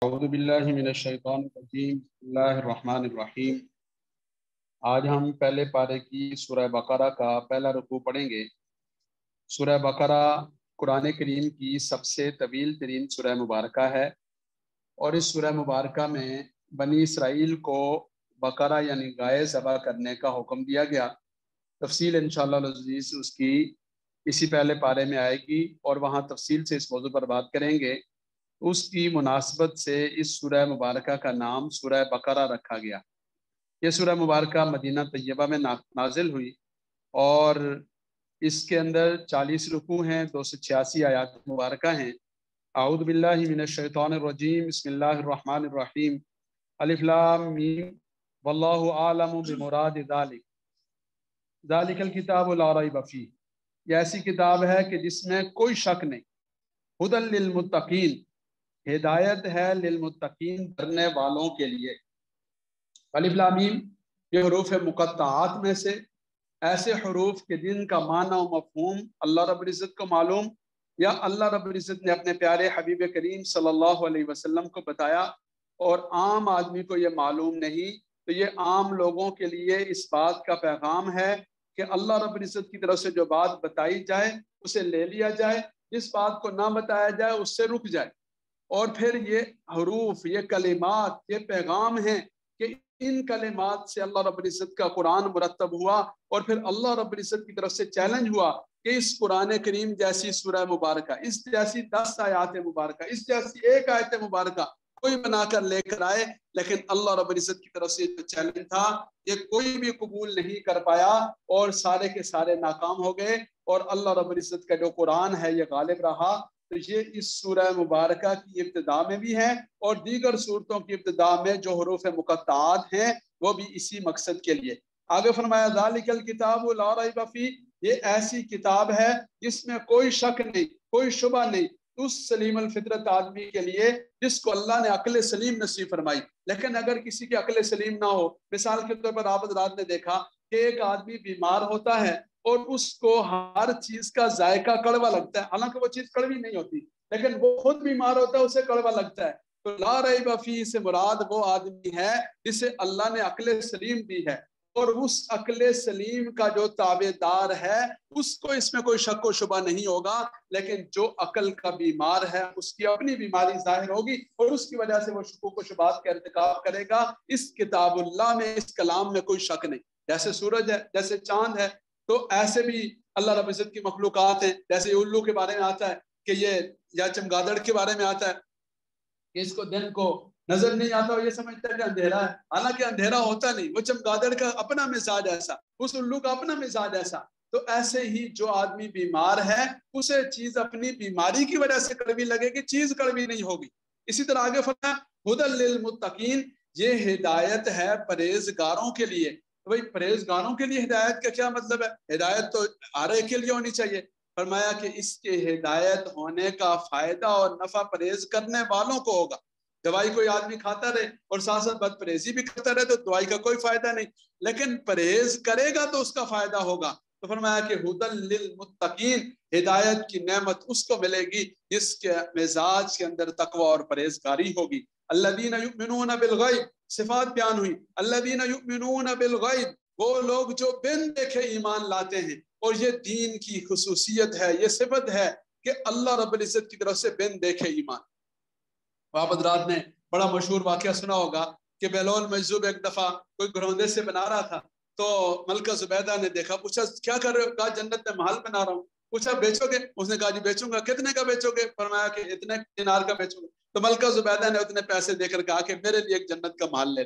اعوذ باللہ من الشیطان الرجیم بسم اللہ الرحمن الرحیم۔ آج ہم پہلے پارے کی سورہ بقرہ کا پہلا رکوع پڑھیں گے۔ سورہ بقرہ قرآن کریم کی سب سے طویل ترین سورہ مبارکہ ہے، اور اس سورہ مبارکہ میں بنی اسرائیل کو بقرہ یعنی گائے ذبح کرنے کا حکم دیا گیا۔ تفصیل انشاءاللہ العزیز اس کی اسی پہلے پارے میں آئے گی، اور وہاں تفصیل سے اس موضوع پر بات کریں گے۔ اس کی مناسبت سے اس سورہ مبارکہ کا نام سورہ بقرہ رکھا گیا۔ یہ سورہ مبارکہ مدینہ طیبہ میں نازل ہوئی، اور اس کے اندر 40 رکوع ہیں، 286 آیات مبارکہ ہیں۔ اعوذ باللہ من الشیطان الرجیم بسم اللہ الرحمن الرحیم۔ الف لام میم واللہ اعلم بمراد ذلک ذالک الکتاب لا ریب فیہ۔ یہ ایسی کتاب ہے کہ جس میں کوئی شک نہیں۔ ھدی للمتقین، ہدایت ہے للمتقین، ڈرنے والوں کے لیے۔ الف لام میم یہ حروف مقطعات میں سے ایسے حروف کے جن کا معنی و مفہوم اللہ رب العزت کو معلوم، یا اللہ رب العزت نے اپنے پیارے حبیب کریم صلی اللہ علیہ وسلم کو بتایا، اور عام آدمی کو یہ معلوم نہیں، تو یہ عام لوگوں کے لیے اس بات کا پیغام ہے کہ اللہ رب العزت کی طرف سے جو بات بتائی جائے اسے لے لیا جائے، جس بات کو نہ بتایا جائے اس سے رک جائے۔ اور پھر یہ حروف، یہ کلمات، یہ پیغام ہیں کہ ان کلمات سے اللہ رب العزت کا قرآن مرتب ہوا، اور پھر اللہ رب العزت کی طرف سے چیلنج ہوا کہ اس قرآن کریم جیسی سورہ مبارکہ، اس جیسی 10 آیات مبارکہ، اس جیسی ایک آیت مبارکہ کوئی بنا کر لے کر آئے، لیکن اللہ رب العزت کی طرف سے جو چیلنج تھا یہ کوئی بھی قبول نہیں کر پایا، اور سارے کے سارے ناکام ہو گئے، اور اللہ رب العزت کا جو قرآن ہے یہ غالب رہا۔ تو یہ اس سورہ مبارکہ کی ابتدا میں بھی ہے، اور دیگر صورتوں کی ابتدا میں جو حروف مقطعات ہیں وہ بھی اسی مقصد کے لیے۔ آگے فرمایا ذالک الکتاب لا ریب فیہ، یہ ایسی کتاب ہے جس میں کوئی شک نہیں، کوئی شبہ نہیں، اس سلیم الفطرت آدمی کے لیے جس کو اللہ نے عقل سلیم نصیب فرمائی۔ لیکن اگر کسی کی عقل سلیم نہ ہو، مثال کے طور پر آپ حضرات نے دیکھا کہ ایک آدمی بیمار ہوتا ہے اور اس کو ہر چیز کا ذائقہ کڑوا لگتا ہے، حالانکہ وہ چیز کڑوی نہیں ہوتی، لیکن وہ خود بیمار ہوتا ہے، اسے کڑوا لگتا ہے۔ تو لا ریب فیہ سے مراد وہ آدمی ہے جسے اللہ نے عقل سلیم دی ہے، اور اس عقل سلیم کا جو تابع دار ہے اس کو اس میں کوئی شک و شبہ نہیں ہوگا۔ لیکن جو عقل کا بیمار ہے اس کی اپنی بیماری ظاہر ہوگی، اور اس کی وجہ سے وہ شکوک و شبہات کا ارتکاب کرے گا۔ اس کتاب اللہ میں، اس کلام میں کوئی شک نہیں۔ جیسے سورج ہے، جیسے چاند ہے، تو ایسے بھی اللہ رب العزت کی مخلوقات ہیں۔ جیسے الو کے بارے میں آتا ہے کہ یہ، یا چمگادڑ کے بارے میں آتا ہے کہ اس کو دن کو نظر نہیں آتا، اور یہ سمجھتا ہے کہ اندھیرا ہے، حالانکہ اندھیرا ہوتا نہیں۔ وہ چمگادڑ کا اپنا مزاج ایسا، اس الو کا اپنا مزاج ایسا۔ تو ایسے ہی جو آدمی بیمار ہے اسے چیز اپنی بیماری کی وجہ سے کڑوی لگے گی، چیز کڑوی نہیں ہوگی۔ اسی طرح آگے فرمایا ھدی للمتقین، یہ ہدایت ہے پرہیزگاروں کے لیے۔ بھئی پرہیزگاروں کے لیے ہدایت کا کیا مطلب ہے؟ ہدایت تو ہر ایک کے لیے ہونی چاہیے۔ فرمایا کہ اس کے ہدایت ہونے کا فائدہ اور نفع پرہیز کرنے والوں کو ہوگا۔ دوائی کوئی آدمی کھاتا رہے اور ساتھ ساتھ بد پرہیزی بھی کرتا رہے تو دوائی کا کوئی فائدہ نہیں، لیکن پرہیز کرے گا تو اس کا فائدہ ہوگا۔ تو فرمایا کہ ھدی للمتقین، ہدایت کی نعمت اس کو ملے گی جس کے مزاج کے اندر تقوی اور پرہیزگاری ہوگی۔ الذین یؤمنون بالغیب، صفات بیان ہوئی۔ الذین یؤمنون بالغیب، وہ لوگ جو بن دیکھے ایمان لاتے ہیں، اور یہ دین کی خصوصیت ہے، یہ صفت ہے کہ اللہ رب العزت کی طرف سے بن دیکھے ایمان۔ آپ حضرات نے بڑا مشہور واقعہ سنا ہوگا کہ بہلول مجذوب ایک دفعہ کوئی گھروندے سے بنا رہا تھا، تو ملکہ زبیدہ نے دیکھا، پوچھا کیا کر رہے ہو؟ کہا جنت میں محل بنا رہا ہوں۔ پوچھا بیچو گے؟ اس نے کہا جی بیچوں گا۔ کتنے کا بیچو گے؟ فرمایا کہ اتنے دینار کا بیچوں گا۔ تو ملکہ زبیدہ نے اتنے پیسے دے کر کہا کہ میرے لیے ایک جنت کا محل لے۔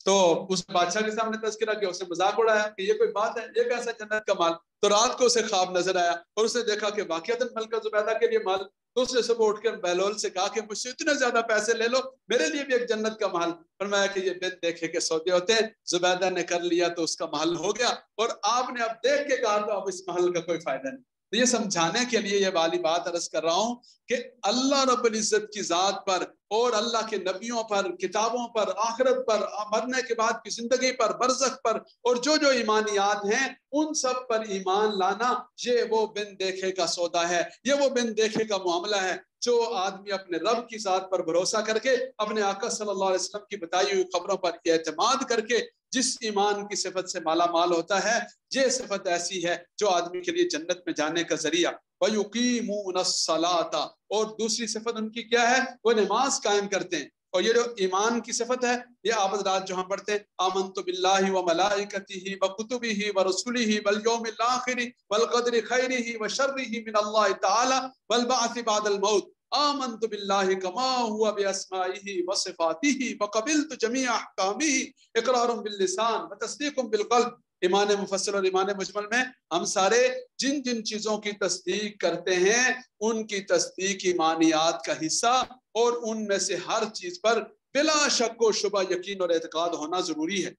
تو اس بادشاہ کے سامنے تذکرہ کیا، اس نے مذاق اڑایا کہ یہ کوئی بات ہے، یہ کیسا جنت کا مال؟ تو رات کو اسے خواب نظر آیا اور اس نے دیکھا کہ واقعتاً ملکہ زبیدہ کے لیے مال۔ تو اس نے صبح اٹھ کر بہلول سے کہا کہ مجھ سے اتنے زیادہ پیسے لے لو، میرے لیے بھی ایک جنت کا محل۔ فرمایا کہ یہ بن دیکھے کے سودے ہوتے ہیں۔ زبیدہ نے کر لیا تو اس کا محل ہو گیا، اور آپ نے اب دیکھ کے کہا تو اب اس محل کا کوئی فائدہ نہیں۔ تو یہ سمجھانے کے لیے یہ والی بات عرض کر رہا ہوں کہ اللہ رب العزت کی ذات پر اور اللہ کے نبیوں پر، کتابوں پر، آخرت پر، مرنے کے بعد کی زندگی پر، برزخ پر، اور جو جو ایمانیات ہیں ان سب پر ایمان لانا، یہ وہ بن دیکھے کا سودا ہے، یہ وہ بن دیکھے کا معاملہ ہے جو آدمی اپنے رب کی ذات پر بھروسہ کر کے، اپنے آقا صلی اللہ علیہ وسلم کی بتائی ہوئی خبروں پر اعتماد کر کے جس ایمان کی صفت سے مالا مال ہوتا ہے، یہ صفت ایسی ہے جو آدمی کے لیے جنت میں جانے کا ذریعہ۔ وَيُقِيمُونَ الصَّلَاةَ، اور دوسری صفت ان کی کیا ہے؟ وہ نماز قائم کرتے ہیں۔ اور یہ جو ایمان کی صفت ہے، یہ آپ حضرات جو ہم پڑھتے ہیں آمنت باللہ وملائکتہ وکتبہ ورسلہ والیوم الآخر والقدر خیرہ وشرہ من اللہ تعالی والبعث بعد الموت، آمنت باللہ کما ہوا باسمائہ وصفاتہ وقبلت جمیع احکامہ اقرار باللسان وتصدیق بالقلب۔ ایمان مفصل اور ایمان مجمل میں ہم سارے جن جن چیزوں کی تصدیق کرتے ہیں ان کی تصدیق ایمانیات کا حصہ، اور ان میں سے ہر چیز پر بلا شک و شبہ یقین اور اعتقاد ہونا ضروری ہے۔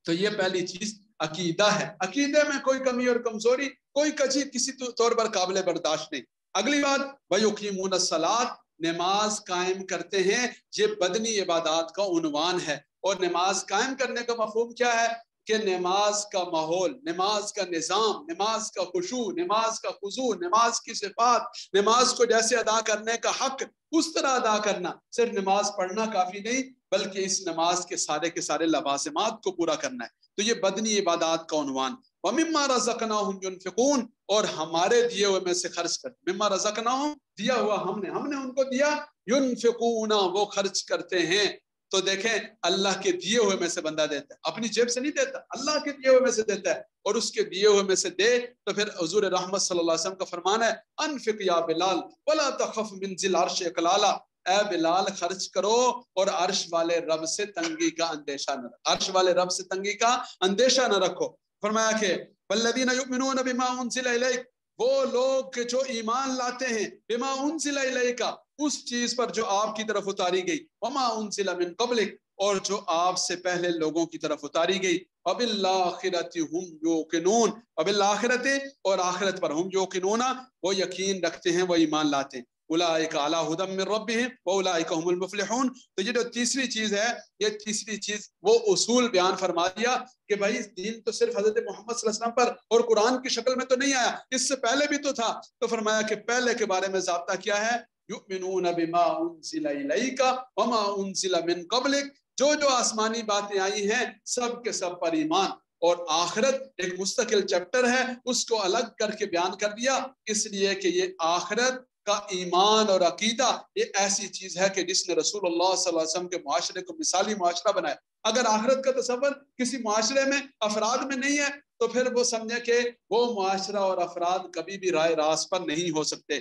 تو یہ پہلی چیز عقیدہ ہے، عقیدے میں کوئی کمی اور کمزوری، کوئی کجی کسی طور پر قابل برداشت نہیں۔ اگلی بات وَيُقِيمُونَ الصَّلَاةَ، نماز قائم کرتے ہیں، یہ بدنی عبادات کا عنوان ہے۔ اور نماز قائم کرنے کا مفہوم کیا ہے؟ کہ نماز کا ماحول، نماز کا نظام، نماز کا خشوع، نماز کا خضوع، نماز کی صفات، نماز کو جیسے ادا کرنے کا حق اس طرح ادا کرنا۔ صرف نماز پڑھنا کافی نہیں بلکہ اس نماز کے سارے لوازمات کو پورا کرنا ہے۔ تو یہ بدنی عبادات کا عنوان۔ وَمِمَّا رَزَقْنَاهُمْ يُنْفِقُونَ، اور ہمارے دیے ہوئے میں سے خرچ کرتے، مما رزقناہم، دیا ہوا ہم نے ان کو دیا، ينفقون، وہ خرچ کرتے ہیں۔ تو دیکھیں اللہ کے دیے ہوئے میں سے بندہ دیتا ہے، اپنی جیب سے نہیں دیتا، اللہ کے دیے ہوئے میں سے دیتا ہے، اور اس کے دیے ہوئے میں سے دے تو پھر حضور رحمت صلی اللہ علیہ وسلم کا فرمان ہے انفق یا بلال ولا تخف من ذی العرش اقلالا، اے بلال خرچ کرو اور عرش والے رب سے تنگی کا اندیشہ نہ رکھو، عرش والے رب سے تنگی کا اندیشہ نہ رکھو۔ فرمایا کہ والذین یؤمنون بما انزل الیک، وہ لوگ جو ایمان لاتے ہیں بما انزل الیک، اس چیز پر جو آپ کی طرف اتاری گئی، وما انزل من قبلک، اور جو آپ سے پہلے لوگوں کی طرف اتاری گئی، وبالآخرۃ ہم یوقنون، وبالآخرۃ، اور آخرت پر، ہم یوقنون، وہ یقین رکھتے ہیں، وہ ایمان لاتے ہیں۔ اولئک علی ھدی من ربہم واولئک هم المفلحون۔ تو یہ جو تیسری چیز ہے، یہ تیسری چیز وہ اصول بیان فرما دیا کہ بھائی دین تو صرف حضرت محمد صلی اللہ علیہ وسلم پر اور قرآن کی شکل میں تو نہیں آیا، اس سے پہلے بھی تو تھا۔ تو فرمایا کہ پہلے کے بارے میں ضابطہ کیا ہے؟ یؤمنون بما انزل الیک وما انزل من قبلک، جو آسمانی باتیں آئی ہیں سب کے سب پر ایمان۔ اور آخرت ایک مستقل چیپٹر ہے، اس کو الگ کر کے بیان کر دیا، اس لیے کہ یہ آخرت کا ایمان اور عقیدہ یہ ایسی چیز ہے کہ جس نے رسول اللہ صلی اللہ علیہ وسلم کے معاشرے کو مثالی معاشرہ بنایا۔ اگر آخرت کا تصور کسی معاشرے میں، افراد میں نہیں ہے تو پھر وہ سمجھے کہ وہ معاشرہ اور افراد کبھی بھی رائے راست پر نہیں ہو سکتے۔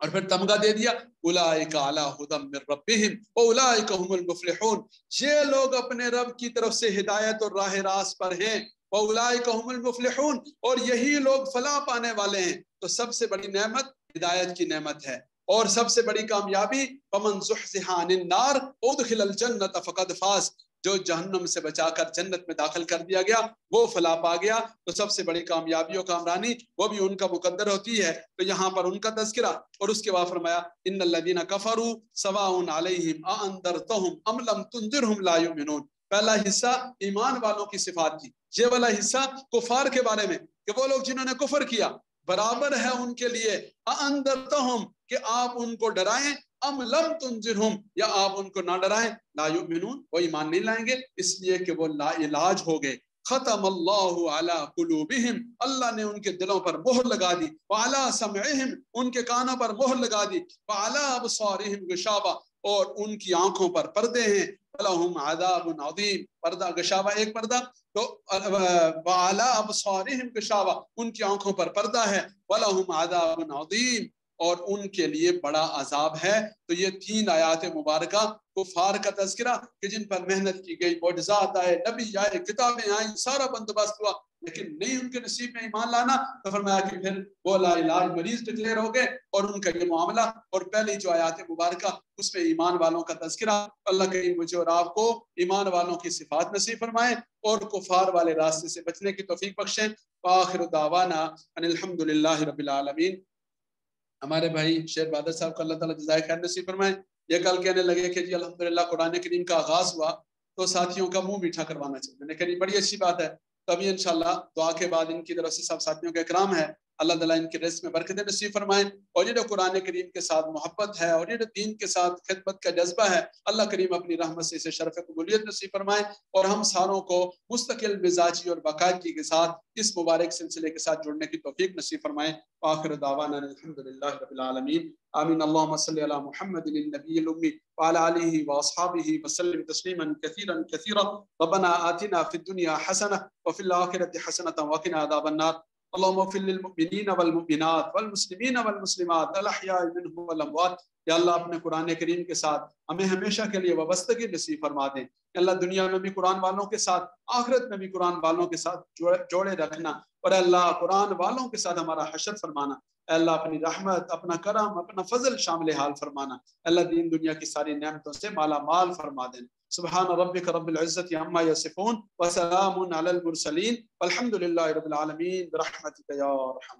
اور پھر تمغہ دے دیا اولئک علی ھدی من ربہم واولئک هم المفلحون، یہ لوگ اپنے رب کی طرف سے ہدایت اور راہ راست پر ہیں، واولئک هم المفلحون، اور یہی لوگ فلاح پانے والے ہیں۔ تو سب سے بڑی نعمت ہدایت کی نعمت ہے، اور سب سے بڑی کامیابی فمن زحزح عن النار ادخل الجنۃ فقد فاز، جو جہنم سے بچا کر جنت میں داخل کر دیا گیا وہ فلاح پا گیا۔ تو سب سے بڑی کامیابی و کامرانی وہ بھی ان کا مقدر ہوتی ہے۔ تو یہاں پر ان کا تذکرہ، اور اس کے بعد فرمایا ان الذین کفروا سواء علیہم اانذرتهم ام لم تنذرهم لا یؤمنون۔ پہلا حصہ ایمان والوں کی صفات کی، یہ والا حصہ کفار کے بارے میں کہ وہ لوگ جنہوں نے کفر کیا، برابر ہے ان کے لیے اانذرتهم کہ آپ ان کو ڈرائیں، ام لم تنذرهم یا آپ ان کو نہ ڈرائیں، لا یؤمنون وہ ایمان نہیں لائیں گے، اس لیے کہ وہ لا علاج ہو گئے۔ ختم اللہ علی قلوبہم، اللہ نے ان کے دلوں پر مہر لگا دی، وعلی سمعہم ان کے کانوں پر مہر لگا دی، وعلی ابصارہم غشاوہ اور ان کی آنکھوں پر پردے ہیں، ولہم عذاب عظیم، پردہ غشاوہ ایک پردہ، تو وعلی ابصارہم غشاوہ ان کی آنکھوں پر پردہ ہے، ولہم عذاب عظیم اور ان کے لیے بڑا عذاب ہے۔ تو یہ 3 آیات مبارکہ کفار کا تذکرہ کہ جن پر محنت کی گئی، معجزات آئے، نبی آئے، کتابیں آئیں، سارا بندوبست ہوا، لیکن نہیں ان کے نصیب میں ایمان لانا، تو فرمایا کہ پھر وہ لا علاج مریض ڈکلیئر ہو گئے۔ اور ان کا یہ معاملہ، اور پہلی جو آیات مبارکہ اس میں ایمان والوں کا تذکرہ۔ اللہ کریم مجھے اور آپ کو ایمان والوں کی صفات نصیب فرمائیں اور کفار والے راستے سے بچنے کی توفیق بخشیں۔ وآخر دعوانا ان الحمدللہ رب العالمین۔ ہمارے بھائی شیر بہادر صاحب کا اللہ تعالیٰ جزائے خیر نصیب فرمائے۔ یہ کل کہنے لگے کہ جی الحمدللہ قرآن کریم کا آغاز ہوا تو ساتھیوں کا منہ میٹھا کروانا چاہیے۔ میں نے کہا بڑی اچھی بات ہے، تبھی انشاءاللہ دعا کے بعد ان کی طرف سے سب ساتھیوں کا اکرام ہے۔ اللہ تعالیٰ ان کے رزق میں برکت نصیب فرمائیں، اور یہ جو قرآن کریم کے ساتھ محبت ہے اور یہ جو دین کے ساتھ خدمت کا جذبہ ہے، اللہ کریم اپنی رحمت سے اسے شرف قبولیت نصیب فرمائیں، اور ہم ساروں کو مستقل مزاجی اور باقاعدگی کے ساتھ اس مبارک سلسلے کے ساتھ جڑنے کی توفیق نصیب فرمائیں۔ آخر دعوانا الحمدللہ رب العالمین، آمین۔ اللہم صلی علی محمد النبی الامی وعلی آلہ واصحابہ وسلم تسلیما کثیرا کثیرا۔ ربنا آتنا فی الدنیا حسنہ وفی الآخرۃ حسنۃ وقنا عذاب النار۔ اللهم اغفر للمؤمنین والمؤمنات والمسلمین والمسلمات الاحیاء منهم والاموات۔ یا اللہ اپنے قرآن کریم کے ساتھ ہمیں ہمیشہ کے لیے وابستگی نصیب فرما دیں۔ اللہ دنیا میں بھی قرآن والوں کے ساتھ، آخرت میں بھی قرآن والوں کے ساتھ جوڑے رکھنا، اور اللہ قرآن والوں کے ساتھ ہمارا حشر فرمانا۔ اللہ اپنی رحمت، اپنا کرم، اپنا فضل شامل حال فرمانا۔ اللہ دین دنیا کی ساری نعمتوں سے مالا مال فرما دینا۔ سبحان ربک رب العزت عما یصفون وسلام علی المرسلین والحمد للہ رب العالمین برحمتک یا ارحم